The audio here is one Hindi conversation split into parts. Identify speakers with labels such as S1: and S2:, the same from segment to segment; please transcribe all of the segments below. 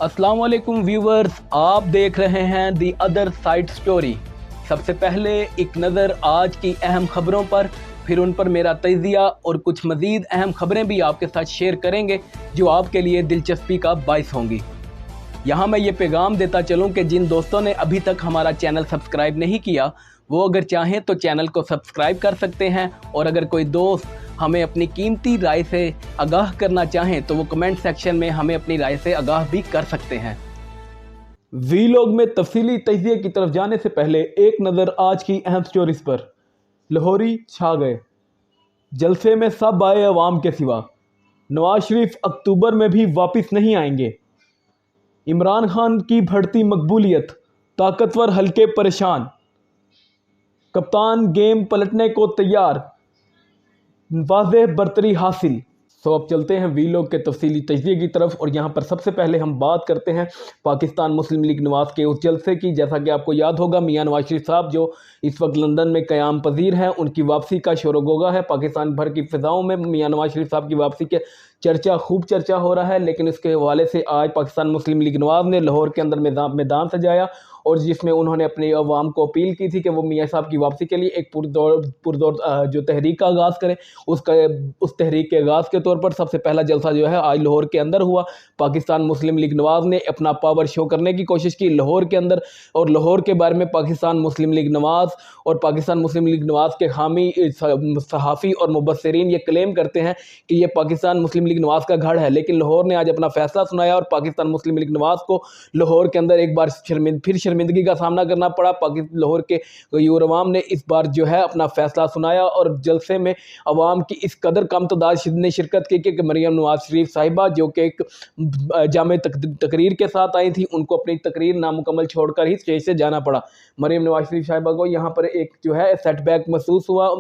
S1: अस्सलाम वालेकुम व्यूवर्स, आप देख रहे हैं दी अदर साइड स्टोरी। सबसे पहले एक नज़र आज की अहम खबरों पर, फिर उन पर मेरा तजिया और कुछ मज़ीद अहम खबरें भी आपके साथ शेयर करेंगे जो आपके लिए दिलचस्पी का बाइस होंगी। यहाँ मैं ये पैगाम देता चलूँ कि जिन दोस्तों ने अभी तक हमारा चैनल सब्सक्राइब नहीं किया वो अगर चाहें तो चैनल को सब्सक्राइब कर सकते हैं, और अगर कोई दोस्त हमें अपनी कीमती राय से आगाह करना चाहें तो वो कमेंट सेक्शन में हमें अपनी राय से आगाह भी कर सकते हैं। वीलॉग में तफसीली तजिए की तरफ जाने से पहले एक नज़र आज की अहम स्टोरीज पर। लाहौरी छा गए, जलसे में सब आए अवाम के सिवा। नवाज शरीफ अक्टूबर में भी वापस नहीं आएंगे। इमरान खान की बढ़ती मकबूलियत, ताकतवर हल्के परेशान। कप्तान गेम पलटने को तैयार, वाज़ेह बरतरी हासिल। तो अब चलते हैं वीलॉग के तफसीली तजज़िये की तरफ, और यहाँ पर सबसे पहले हम बात करते हैं पाकिस्तान मुस्लिम लीग नवाज़ के उस जलसे की। जैसा कि आपको याद होगा, मियां नवाज शरीफ साहब जो इस वक्त लंदन में क़याम पजीर हैं, उनकी वापसी का शोर-ओ-गोगा है। पाकिस्तान भर की फ़िज़ाओं में मियां नवाज शरीफ साहब की वापसी के खूब चर्चा हो रहा है। लेकिन इसके हवाले से आज पाकिस्तान मुस्लिम लीग नवाज़ ने लाहौर के अंदर मैदान सजाया, और जिसमें उन्होंने अपने अवाम को अपील की थी कि वो मियाँ साहब की वापसी के लिए एक पुरदौर जो तहरीक का आगाज़ करें। उस तहरीक के आगाज़ के तौर पर सबसे पहला जलसा जो है आज लाहौर के अंदर हुआ। पाकिस्तान मुस्लिम लीग नवाज़ ने अपना पावर शो करने की कोशिश की लाहौर के अंदर, और लाहौर के बारे में पाकिस्तान मुस्लिम लीग नवाज़ और पाकिस्तान मुस्लिम लीग नवाज़ के हामी सहाफ़ी और मुबस्सिरीन ये क्लेम करते हैं कि ये पाकिस्तान मुस्लिम लीग नवाज़ का गढ़ है। लेकिन लाहौर ने आज अपना फ़ैसला सुनाया, और पाकिस्तान मुस्लिम लीग नवाज़ को लाहौर के अंदर एक बार शर्मिंदगी का सामना करना पड़ा। लाहौर के गयूर अवाम ने इस बार जो है अपना फ़ैसला सुनाया, और जलसे में अवाम की इस कदर कम तादाद ने शिरकत की कि मरियम नवाज शरीफ साहिबा जो कि एक जामे तकरीर के साथ आई थी, उनको अपनी तकरीर नामुकम्मल छोड़कर ही स्टेज से जाना पड़ा। मरियम नवाज शरीफ साहिबा को यहाँ पर एक जो है सेटबैक महसूस हुआ।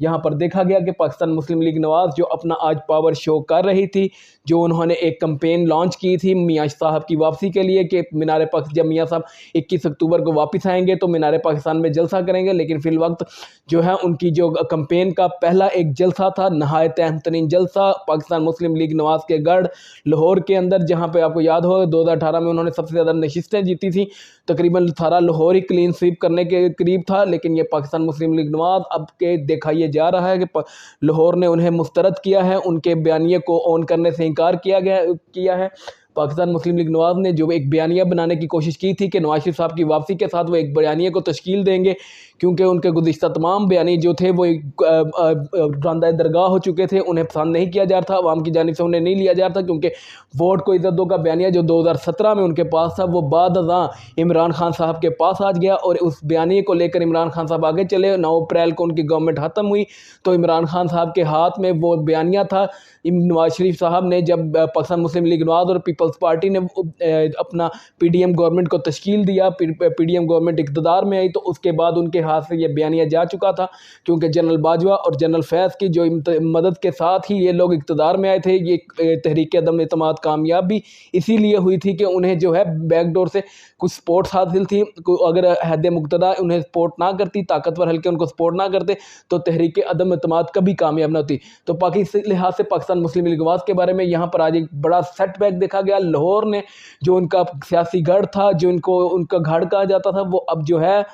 S1: यहाँ पर देखा गया कि पाकिस्तान मुस्लिम लीग नवाज़ जो अपना आज पावर शो कर रही थी, जो उन्होंने एक कैंपेन लॉन्च की थी मियाँ साहब की वापसी के लिए कि मीनार पाकिस्तान जब मियाँ साहब 21 अक्टूबर को वापस आएंगे तो मीनार पाकिस्तान में जलसा करेंगे। लेकिन फिल वक्त जो है उनकी जो कैंपेन का पहला एक जलसा था, नहायत अहम तरीन जलसा पाकिस्तान मुस्लिम लीग नवाज़ के गढ़ लाहौर के अंदर, जहाँ पे आपको याद हो 2018 में उन्होंने सबसे ज़्यादा नशिस्तें जीती थी। तकरीबन सारा लाहौर ही क्लीन स्वीप करने के करीब था। लेकिन ये पाकिस्तान मुस्लिम लीग नवाज़ अब के देखा ये जा रहा है कि लाहौर ने उन्हें मुस्तरद किया है, उनके बयानिए को ऑन करने से इनकार किया है। पाकिस्तान मुस्लिम लीग नवाज़ ने जो एक बयानिया बनाने की कोशिश की थी कि नवाज शरीफ साहब की वापसी के साथ वो एक बयानिए को तश्कील देंगे, क्योंकि उनके गुज़िश्ता तमाम बयानी जो थे वो रांदा दरगाह हो चुके थे, उन्हें पसंद नहीं किया जा रहा था, अवाम की जानिब से उन्हें नहीं लिया जा रहा था, क्योंकि वोट को इज़्ज़त दो का बयानिया जो 2017 में उनके पास था वो बाद अज़ां इमरान खान साहब के पास आ गया, और उस बयानिए को लेकर इमरान खान साहब आगे चले। 9 अप्रैल को उनकी गवर्नमेंट ख़त्म हुई तो इमरान खान साहब के हाथ में वो बयानिया था। नवाज शरीफ साहब ने जब पाकिस्तान मुस्लिम लीग नवाज़ और पीपल्स पार्टी ने अपना पीडीएम गवर्नमेंट को तश्कील दिया, पीडीएम गवर्नमेंट इक़्तिदार में आई, तो उसके बाद उनके हाथ से ये बयानिया जा चुका था, क्योंकि जनरल बाजवा और जनरल फैज़ की जो मदद के साथ ही ये लोग इक़्तिदार में आए थे। ये तहरीक अदम एतमाद कामयाब भी इसीलिए हुई थी कि उन्हें जो है बैकडोर से कुछ सपोर्ट हासिल थी। अगर हद मुक़्तदा उन्हें सपोर्ट ना करती, ताकतवर हल्के उनको सपोर्ट ना करते, तो तहरीक अदम एतमाद कभी कामयाब ना होती। तो इस लिहाज से पाकिस्तान मुस्लिम लीग नवाज़ के बारे में यहाँ पर आज एक बड़ा सेटबैक देखा गया। लाहौर ने जो उनका सियासी गढ़ था, जो उनका गढ़ कहा जाता था, वो अब जो है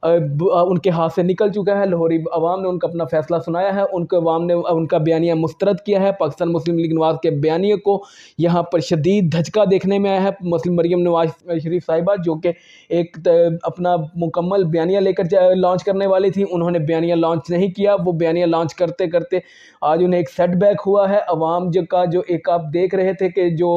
S1: उनके हाथ से निकल चुका है। लाहौरी अवाम ने उनका अपना फ़ैसला सुनाया है, उनके अवाम ने उनका बयानिया मुस्तरद किया है। पाकिस्तान मुस्लिम लीग नवाज़ के बयानिए को यहाँ पर शदीद धचका देखने में आया है। मरियम नवाज शरीफ साहिबा जो कि एक अपना मुकम्मल बयानिया लेकर लॉन्च करने वाली थी, उन्होंने बयानिया लॉन्च नहीं किया। वो बयानिया लॉन्च करते करते आज उन्हें एक सेटबैक हुआ है। अवाम जो एक आप देख रहे थे कि जो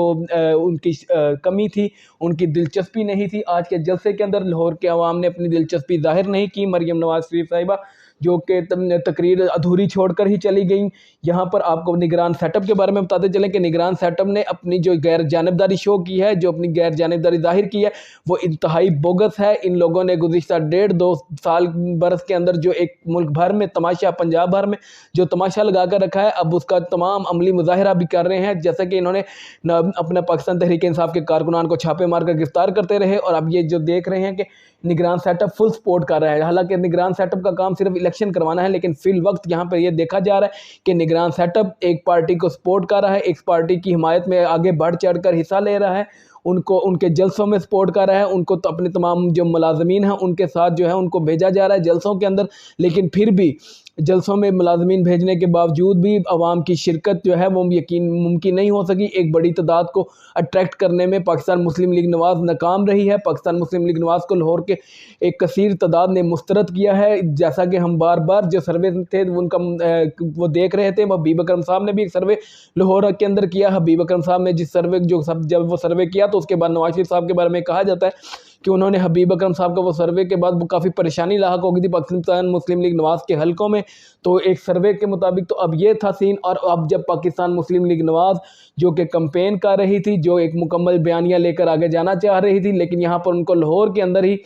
S1: उनकी कमी थी, उनकी दिलचस्पी नहीं थी आज के जलसे के अंदर। लाहौर के अवाम ने अपनी दिलचस्पी जाहिर नहीं की। मरियम नवाज शरीफ साहिबा जो कि तकरीर अधूरी छोड़कर ही चली गई। यहाँ पर आपको निगरान सेटअप के बारे में बताते चलें कि निगरान सेटअप ने अपनी जो गैर जानिबदारी शो की है, जो अपनी गैर जानिबदारी जाहिर की है, वो इंतहाई बोगस है। इन लोगों ने गुज़िश्ता 1.5-2 साल बरस के अंदर जो एक मुल्क भर में तमाशा, पंजाब भर में जो तमाशा लगा कर रखा है, अब उसका तमाम अमली मुजाहिरा भी कर रहे हैं। जैसे कि इन्होंने अपने पाकिस्तान तहरीक इंसाफ के कारकुनान को छापे मारकर गिरफ्तार करते रहे, और अब ये जो देख रहे हैं कि निगरान सेटअप फुल सपोर्ट कर रहा है। हालांकि निगरान सेटअप का काम सिर्फ इलेक्शन करवाना है, लेकिन फिल वक्त यहाँ पर यह देखा जा रहा है कि निगरान सेटअप एक पार्टी को सपोर्ट कर रहा है, एक पार्टी की हिमायत में आगे बढ़ चढ़ कर हिस्सा ले रहा है, उनको उनके जलसों में सपोर्ट कर रहा है, उनको तो अपने तमाम जो मुलाजमीन हैं उनके साथ जो है उनको भेजा जा रहा है जलसों के अंदर। लेकिन फिर भी जलसों में मुलाजमीन भेजने के बावजूद भी अवाम की शिरकत जो है वो यकीन मुमकिन नहीं हो सकी। एक बड़ी तादाद को अट्रैक्ट करने में पाकिस्तान मुस्लिम लीग नवाज़ नाकाम रही है। पाकिस्तान मुस्लिम लीग नवाज़ को लाहौर के एक कसीर तादाद ने मुस्तरद किया है। जैसा कि हम बार बार जो सर्वे थे उनका वो देख रहे थे, हबीब अकरम साहब ने भी एक सर्वे लाहौर के अंदर किया। हबीब अकरम साहब ने जिस सर्वे जब वो सर्वे किया तो उसके बाद नवाज शरीफ साहब के बारे में कहा जाता है कि उन्होंने हबीब अकरम साहब का वो सर्वे के बाद वो काफ़ी परेशानी लाहक हो गई थी पाकिस्तान मुस्लिम लीग नवाज़ के हलकों में। तो एक सर्वे के मुताबिक तो अब ये था सीन। और अब जब पाकिस्तान मुस्लिम लीग नवाज़ जो कि कैंपेन कर रही थी, जो एक मुकम्मल बयानिया लेकर आगे जाना चाह रही थी, लेकिन यहाँ पर उनको लाहौर के अंदर ही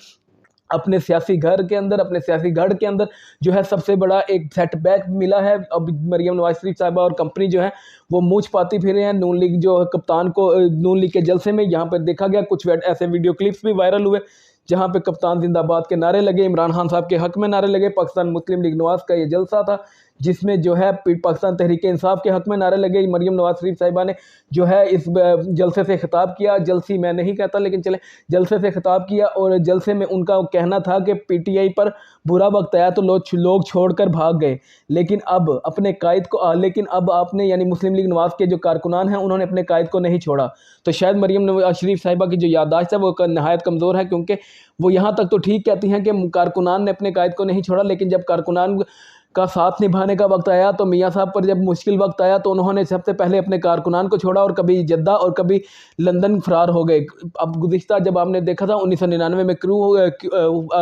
S1: अपने सियासी घर के अंदर, अपने सियासी गढ़ के अंदर जो है सबसे बड़ा एक सेटबैक मिला है। अब मरियम नवाज शरीफ साहिबा और कंपनी जो है वो मूंछ पाती फिरे हैं। नून लीग जो कप्तान को नून लीग के जलसे में यहाँ पर देखा गया, कुछ ऐसे वीडियो क्लिप्स भी वायरल हुए जहाँ पे कप्तान जिंदाबाद के नारे लगे, इमरान खान साहब के हक में नारे लगे। पाकिस्तान मुस्लिम लीग नवाज़ का ये जलसा था जिसमें जो है पाकिस्तान तहरीक इंसाफ के हक में नारे लगे। मरियम नवाज शरीफ साहिबा ने जो है इस जलसे से खिताब किया, जलसी मैं नहीं कहता लेकिन चले जलसे से खिताब किया। और जलसे में उनका कहना था कि पीटीआई पर बुरा वक्त आया तो लोग छोड़कर भाग गए, लेकिन अब अपने कायद को लेकिन अब आपने यानी मुस्लिम लीग नवाज़ के जो कारकुनान हैं उन्होंने अपने कायद को नहीं छोड़ा। तो शायद मरियम नवाज शरीफ साहिबा की जो याददाश्त है वो नहायत कमज़ोर है, क्योंकि वो यहाँ तक तो ठीक कहती हैं कि कारकुनान ने अपने कायद को नहीं छोड़ा, लेकिन जब कारकुनान का साथ निभाने का वक्त आया तो मियाँ साहब पर जब मुश्किल वक्त आया तो उन्होंने सबसे पहले अपने कारकुनान को छोड़ा और कभी जद्दा और कभी लंदन फरार हो गए। अब गुज़िश्ता जब आपने देखा था 1999 में क्रू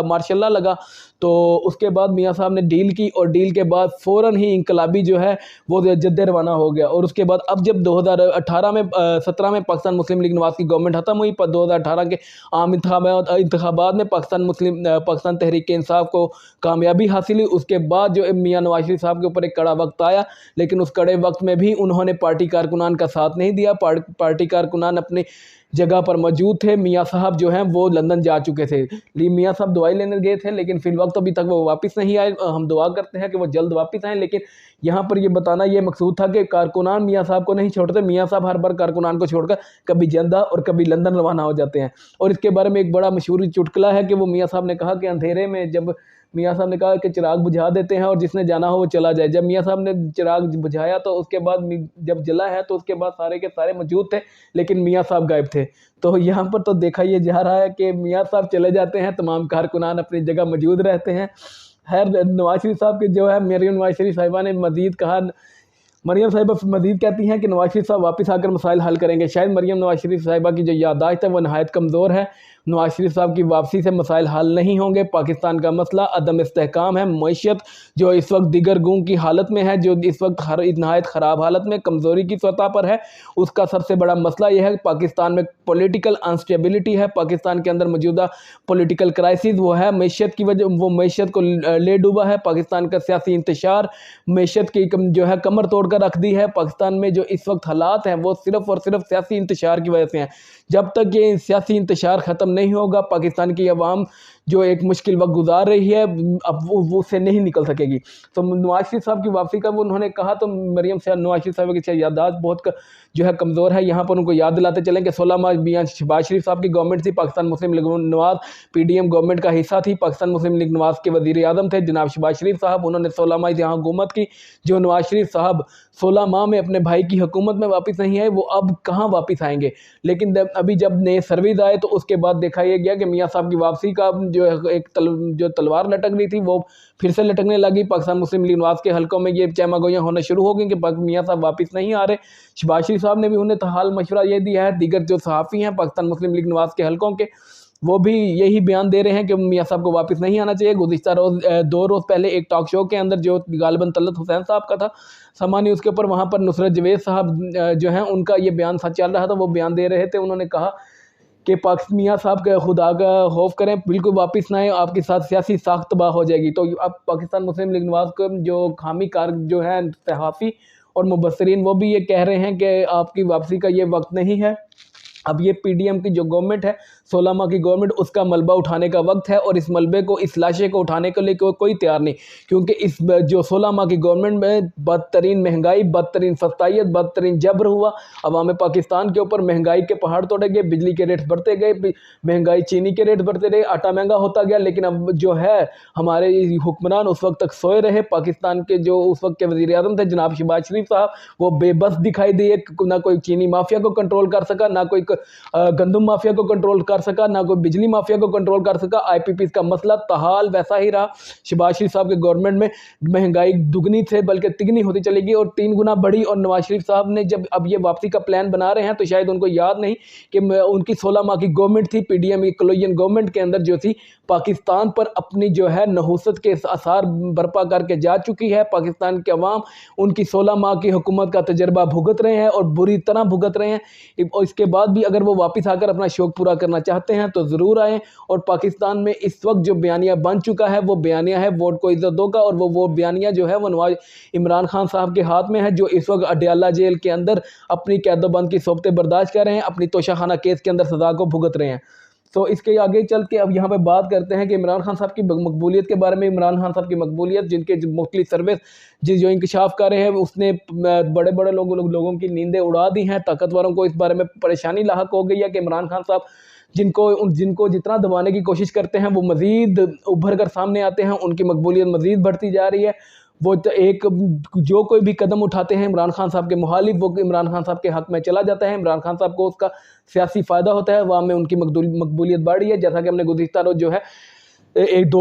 S1: मार्शल लॉ लगा तो उसके बाद मियाँ साहब ने डील की और डील के बाद फ़ौरन ही इंकलाबी जो है वो जद्दे रवाना हो गया। और उसके बाद अब जब 2018 में 17 में पाकिस्तान मुस्लिम लीग नवाज़ की गवर्नमेंट ख़त्म हुई, पर 2018 के आम इंतखाबात में पाकिस्तान तहरीक इंसाफ को कामयाबी हासिल हुई। उसके बाद जो मियाँ नवाज शरीफ साहब के ऊपर एक कड़ा वक्त आया, लेकिन उस कड़े वक्त में भी उन्होंने पार्टी कारकुनान का साथ नहीं दिया। पार्टी कारकुनान अपनी जगह पर मौजूद थे। मियाँ साहब जो हैं वो लंदन जा चुके थे। मियाँ साहब दवाई लेने गए थे, लेकिन फिल वक्त अभी तक वो वापस नहीं आए। हम दुआ करते हैं कि वो जल्द वापस आएँ, लेकिन यहाँ पर ये बताना ये मकसूद था कि कारकुनान मियाँ साहब को नहीं छोड़ते। मियाँ साहब हर बार कारकुनान को छोड़कर कभी जद्दा और कभी लंदन रवाना हो जाते हैं। और इसके बारे में एक बड़ा मशहूर चुटकुला है कि वो मियाँ साहब ने कहा कि अंधेरे में जब मियाँ साहब ने कहा कि चिराग बुझा देते हैं और जिसने जाना हो वो चला जाए। जब मियाँ साहब ने चिराग बुझाया तो उसके बाद जब जला है तो उसके बाद सारे के सारे मौजूद थे, लेकिन मियाँ साहब गायब थे। तो यहाँ पर तो देखा ये जा रहा है कि मियाँ साहब चले जाते हैं, तमाम कारकुनान अपनी जगह मौजूद रहते हैं। खैर नवाज शरीफ साहब के जो है मरियम नवाज शरीफ साहिबा ने मज़ीद कहा, मरियम साहिबा मज़ीद कहती हैं कि नवाज शरीफ साहब वापस आकर मसाइल हल करेंगे। शायद मरियम नवाज शरीफ साहिबा की जो याददाश्त है वो नहायत कमज़ोर है। नवाज शरीफ साहब की वापसी से मसाइल हल नहीं होंगे। पाकिस्तान का मसला अदम इस्तेहकाम है, मईशत जो इस वक्त दिगर गूंग की हालत में है, जो इस वक्त नहायत ख़राब हालत में कमज़ोरी की सतह पर है, उसका सबसे बड़ा मसला यह है कि पाकिस्तान में पॉलिटिकल अनस्टेबिलिटी है। पाकिस्तान के अंदर मौजूदा पॉलिटिकल क्राइसिस वो है मईशत की वजह, वो मईशत को ले डूबा है। पाकिस्तान का सियासी इंतशार मईशत की जो है कमर तोड़ कर रख दी है। पाकिस्तान में जो इस वक्त हालात हैं वो सिर्फ़ और सिर्फ सियासी इंतशार की वजह से हैं। जब तक ये सियासी इंतशार ख़त्म नहीं होगा, पाकिस्तान की अवाम जो एक मुश्किल वक्त गुजार रही है अब वो उससे नहीं निकल सकेगी। तो नवाज शरीफ साहब की वापसी का वो उन्होंने कहा तो मरियम से नवाज शरीफ साहब की याददाश्त बहुत जो है कमज़ोर है। यहाँ पर उनको याद दिलाते चलें कि 16 मार्च मियां शहबाज शरीफ साहब की गवर्नमेंट थी, पाकिस्तान मुस्लिम लीग नवाज़ पीडीएम गवर्नमेंट का हिस्सा थी। पाकिस्तान मुस्लिम लीग नवाज़ के वज़ीर आज़म थे जनाब शहबाज शरीफ साहब। उन्होंने 16 माह यहाँ हुकूमत की। जो नवाज शरीफ साहब 16 माह में अपने भाई की हुकूमत में वापस नहीं आए, वो अब कहाँ वापस आएंगे। लेकिन अभी जब नए सर्विस आए तो उसके बाद देखा यह गया कि मियाँ साहब की वापसी का जो एक जो तलवार लटक रही थी वो फिर से लटकने लगी। पाकिस्तान मुस्लिम लीग नवाज़ के हलकों में ये चहमागोइयाँ होना शुरू हो गई कि मियाँ साहब वापस नहीं आ रहे। शहबाज शरीफ साहब ने भी उन्हें हाल मशवरा ये दिया है। दीगर जो सहाफ़ी हैं पाकिस्तान मुस्लिम लीग नवाज़ के हलकों के, वो भी यही बयान दे रहे हैं कि मियाँ साहब को वापस नहीं आना चाहिए। गुज़िश्ता रोज़ 2 रोज़ पहले एक टॉक शो के अंदर जो गालिबन तलत हुसैन साहब का था सामान्य, उसके ऊपर वहाँ पर नुसरत जवेद साहब जो हैं उनका ये बयान चल रहा था। वो बयान दे रहे थे, उन्होंने कहा कि मियाँ साहब के खुदा का खौफ करें, बिल्कुल वापस ना आए, आपके साथ सियासी साख तबाह हो जाएगी। तो अब पाकिस्तान मुस्लिम लीग नवाज़ को जो खामी कार जो है सहाफ़ी और मुबसरीन वो भी ये कह रहे हैं कि आपकी वापसी का ये वक्त नहीं है। अब ये पीडीएम की जो गवर्नमेंट है 16 माह की गवर्नमेंट, उसका मलबा उठाने का वक्त है और इस मलबे को, इस लाशे को उठाने के लिए कोई तैयार नहीं, क्योंकि इस जो 16 माह की गवर्नमेंट में बदतरीन महंगाई, बदतरीन सस्ताइत, बदतरीन जबर हुआ। अवाम पाकिस्तान के ऊपर महंगाई के पहाड़ तोड़े गए, बिजली के रेट बढ़ते गए, महंगाई, चीनी के रेट बढ़ते रहे, आटा महंगा होता गया। लेकिन अब जो है हमारे हुक्मरान उस वक्त तक सोए रहे। पाकिस्तान के जो उस वक्त के वज़ीर आज़म थे जनाब शहबाज शरीफ साहब, वो बेबस दिखाई दिए। ना कोई चीनी माफिया को कंट्रोल कर सका, ना कोई गंदम माफिया को कंट्रोल कर सका, ना कोई बिजली माफिया को कंट्रोल कर सका। IPP का मसला तहाल वैसा ही रहा। शहबाज शरीफ साहब के गवर्नमेंट में महंगाई दुगनी से बल्कि तिगनी होती चलेगी और 3 गुना बढ़ी। और नवाज शरीफ साहब ने जब अब ये वापसी का प्लान बना रहे हैं तो शायद उनको याद नहीं कि उनकी 16 माह की गवर्नमेंट थी, PDM कोलिशन गवर्नमेंट के अंदर जो थी, पाकिस्तान पर अपनी जो है नहुसत के आसार बर्पा करके जा चुकी है। पाकिस्तान के अवाम उनकी 16 माह की हुकूमत का तजर्बा भुगत रहे हैं और बुरी तरह भुगत रहे हैं। और इसके बाद भी अगर वो वापस आकर अपना शौक पूरा करना चाहते हैं तो ज़रूर आएँ। और पाकिस्तान में इस वक्त जो बयानिया बन चुका है वो बयानिया है वोट को इज्जत दो का, और वो बयानिया जो है वो नवाज इमरान खान साहब के हाथ में है, जो इस वक्त अडयाला जेल के अंदर अपनी कैदोबंद की सोबतें बर्दाश्त कर रहे हैं, अपनी तोशाखाना केस के अंदर सज़ा को भुगत रहे हैं। तो इसके आगे चल के अब यहाँ पे बात करते हैं कि इमरान खान साहब की मकबूलियत के बारे में। इमरान खान साहब की मकबूलियत, जिनके मुख्तलिफ सर्विस जो इंकशाफ कर रहे हैं, उसने बड़े बड़े लोगों की नींदें उड़ा दी हैं। ताकतवरों को इस बारे में परेशानी लाहक हो गई है कि इमरान खान साहब जिनको जितना दबाने की कोशिश करते हैं वो मज़ीद उभर कर सामने आते हैं, उनकी मकबूलियत मज़ीद बढ़ती जा रही है। वो जो कोई भी कदम उठाते हैं इमरान खान साहब के मुखालिफ, वो इमरान खान साहब के हक़ में चला जाता है। इमरान खान साहब को उसका सियासी फ़ायदा होता है, वहाँ में उनकी मकबूलियत बढ़ रही है। जैसा कि हमने गुज़िश्ता रोज़ जो है एक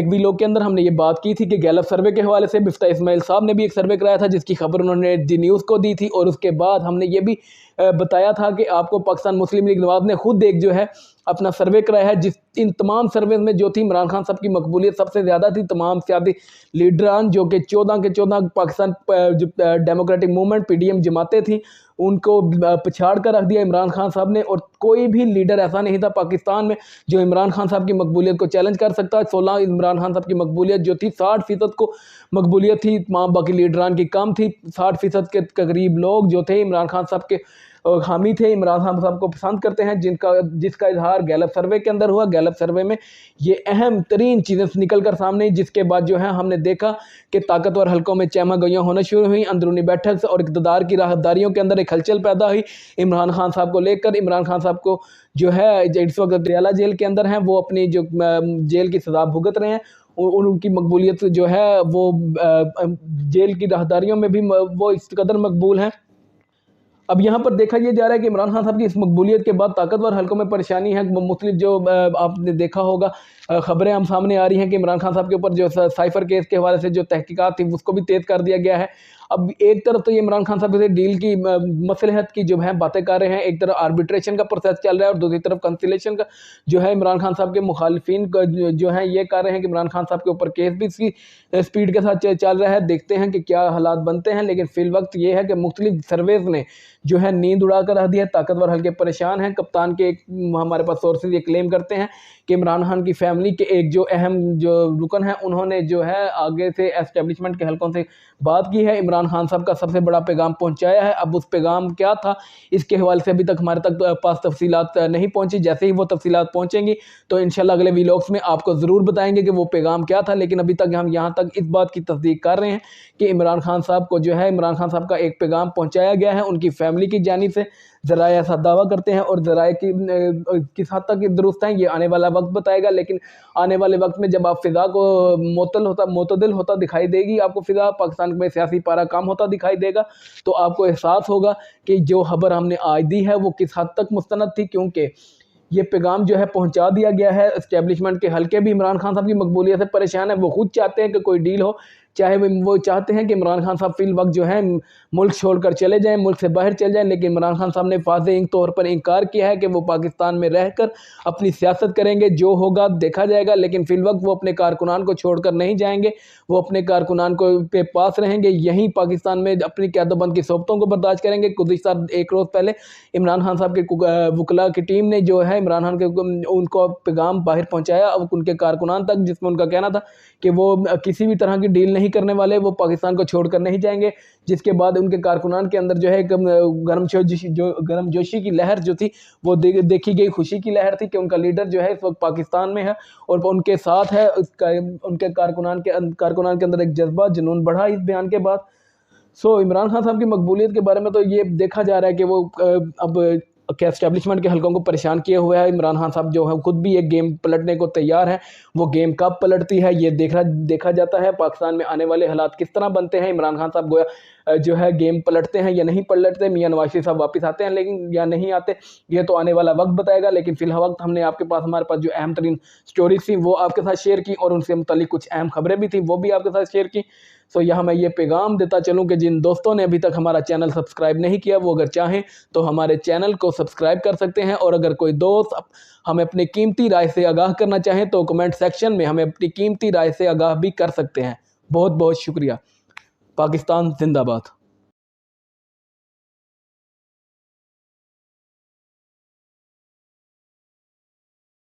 S1: वीलॉग के अंदर हमने ये बात की थी कि गैलप सर्वे के हवाले से मिफ्ता इस्माइल साहब ने भी एक सर्वे कराया था, जिसकी खबर उन्होंने डी न्यूज़ को दी थी। और उसके बाद हमने ये भी बताया था कि आपको पाकिस्तान मुस्लिम लीग नवाज़ ने खुद एक जो है अपना सर्वे कराया है, इन तमाम सर्वे में जो थी इमरान खान साहब की मकबूलियत सबसे ज़्यादा थी। तमाम सियासी लीडरान जो कि 14 के 14 पाकिस्तान जो डेमोक्रेटिक मूवमेंट PDM जमातें थी, उनको पछाड़ कर रख दिया इमरान खान साहब ने। और कोई भी लीडर ऐसा नहीं था पाकिस्तान में जो इमरान खान साहब की मकबूलियत को चैलेंज कर सकता। 16 इमरान खान साहब की मकबूलियत जो थी 60% को मकबूलियत थी, तमाम बाकी लीडरान की कम थी। 60% के करीब लोग जो थे इमरान खान साहब के हामी थे, इमरान खान साहब को पसंद करते हैं, जिसका इजहार गैलप सर्वे के अंदर हुआ। गैलप सर्वे में ये अहम तरीन चीज़ें निकल कर सामने, जिसके बाद जो है हमने देखा कि ताकतवर हलकों में चहमा गोइयाँ होना शुरू हुई। अंदरूनी बैठक से और इक़्तिदार की राहदारियों के अंदर एक हलचल पैदा हुई इमरान खान साहब को लेकर। इमरान खान साहब को जो है इस वक्त अडयाला जेल के अंदर हैं, वो अपनी जो जेल की सज़ा भुगत रहे हैं। उनकी मकबूलियत जो है वो जेल की राहदारियों में भी वो इस कदर मकबूल हैं। अब यहाँ पर देखा यह जा रहा है कि इमरान खान साहब की इस मकबूलियत के बाद ताकतवर हलकों में परेशानी है। मुख्तलिफ जो आपने देखा होगा ख़बरें हम सामने आ रही हैं कि इमरान खान साहब के ऊपर जो साइफर केस के हवाले से जो तहकीकात थी उसको भी तेज़ कर दिया गया है। अब एक तरफ तो ये इमरान खान साहब से डील की मसलहत की जो है बातें कर रहे हैं, एक तरफ आर्बिट्रेशन का प्रोसेस चल रहा है और दूसरी तरफ कंसिलेशन का जो है इमरान खान साहब के मुखालिफिन जो है ये कर रहे हैं कि इमरान खान साहब के ऊपर केस भी इसकी स्पीड के साथ चल रहा है। देखते हैं कि क्या हालात बनते हैं। लेकिन फिल वक्त ये है कि मुख्तलिफ सर्वेज ने जो है नींद उड़ा कर रख दी है। ताकतवर हल्के परेशान हैं। कप्तान के हमारे पास सोर्सेज ये क्लेम करते हैं कि इमरान खान की फैमिली के एक जो अहम जो रुकन है उन्होंने जो है आगे से एस्टेब्लिशमेंट के हलकों से बात की है, इमरान खान साहब का सबसे बड़ा पैगाम पहुंचाया है। अब उस पैगाम क्या था इसके हवाले से अभी तक हमारे तक पास तफसीलात नहीं पहुंची। जैसे ही वो तफसीलात पहुंचेंगी तो इंशाल्लाह अगले वीलॉग्स में आपको ज़रूर बताएंगे कि वो पैगाम क्या था। लेकिन अभी तक हम यहाँ तक इस बात की तस्दीक कर रहे हैं कि इमरान खान साहब को जो है इमरान खान साहब का एक पैगाम पहुँचाया गया है उनकी फैमिली की जानिब से। ज़राए ऐसा दावा करते हैं और ज़राए की किस हद तक दुरुस्त हैं ये आने वाला वक्त बताएगा। लेकिन आने वाले वक्त में जब आप फ़िज़ा को मोतदिल होता दिखाई देगी, आपको फ़िज़ा पाकिस्तान में सियासी पारा कम होता दिखाई देगा, तो आपको एहसास होगा कि जो खबर हमने आज दी है वो किस हद तक मुस्तनद थी। क्योंकि ये पैगाम जो है पहुंचा दिया गया है। इस्टेब्लिशमेंट के हल्के भी इमरान खान साहब की मकबूलियत से परेशान है। वो खुद चाहते हैं कि कोई डील हो, चाहे वो चाहते हैं कि इमरान खान साहब फिल वक्त जो है मुल्क छोड़कर चले जाएं, मुल्क से बाहर चले जाएं। लेकिन इमरान खान साहब ने वाज़ेह तौर पर इनकार किया है कि वो पाकिस्तान में रहकर अपनी सियासत करेंगे, जो होगा देखा जाएगा। लेकिन फिल वक्त वो अपने कारकुनान को छोड़कर नहीं जाएंगे, वो अपने कारकुनान को के पास रहेंगे, यहीं पाकिस्तान में अपनी क़यादतबंद की सोबतों को बर्दाश्त करेंगे। गुज़िश्ता एक रोज़ पहले इमरान खान साहब के वकला की टीम ने जो है इमरान खान के उनको पैगाम बाहर पहुँचाया उनके कारकुनान तक, जिसमें उनका कहना था कि वो किसी भी तरह की डील नहीं नहीं करने वाले, वो पाकिस्तान को छोड़कर नहीं जाएंगे। जिसके बाद उनके कारकुनान के अंदर जो है गर्मजोशी की लहर जो थी वो देखी गई, खुशी की लहर थी कि उनका लीडर जो है इस वक्त पाकिस्तान में है और उनके साथ है। उनके कारकुनान के अंदर एक जज्बा, जुनून बढ़ा इस बयान के बाद। इमरान खान साहब की मकबूलियत के बारे में तो ये देखा जा रहा है कि वो अब क्या एस्टेब्लिशमेंट के हलकों को परेशान किए हुए है। इमरान खान साहब जो है खुद भी एक गेम पलटने को तैयार है। वो गेम कब पलटती है ये देखा जाता है। पाकिस्तान में आने वाले हालात किस तरह बनते हैं, इमरान खान साहब गोया जो है गेम पलटते हैं या नहीं पलटते, मियां नवाज शरीफ साहब वापस आते हैं लेकिन या नहीं आते, ये तो आने वाला वक्त बताएगा। लेकिन फिलहाल वक्त हमारे पास जो अहम तरीन स्टोरीज थी वो आपके साथ शेयर की और उनसे मुतालिक कुछ अहम खबरें भी थी वो भी आपके साथ शेयर की। यहाँ मैं ये पैगाम देता चलूँ कि जिन दोस्तों ने अभी तक हमारा चैनल सब्सक्राइब नहीं किया वो अगर चाहें तो हमारे चैनल को सब्सक्राइब कर सकते हैं। और अगर कोई दोस्त हमें अपनी कीमती राय से आगाह करना चाहें तो कमेंट सेक्शन में हमें अपनी कीमती राय से आगाह भी कर सकते हैं। बहुत बहुत शुक्रिया। पाकिस्तान जिंदाबाद।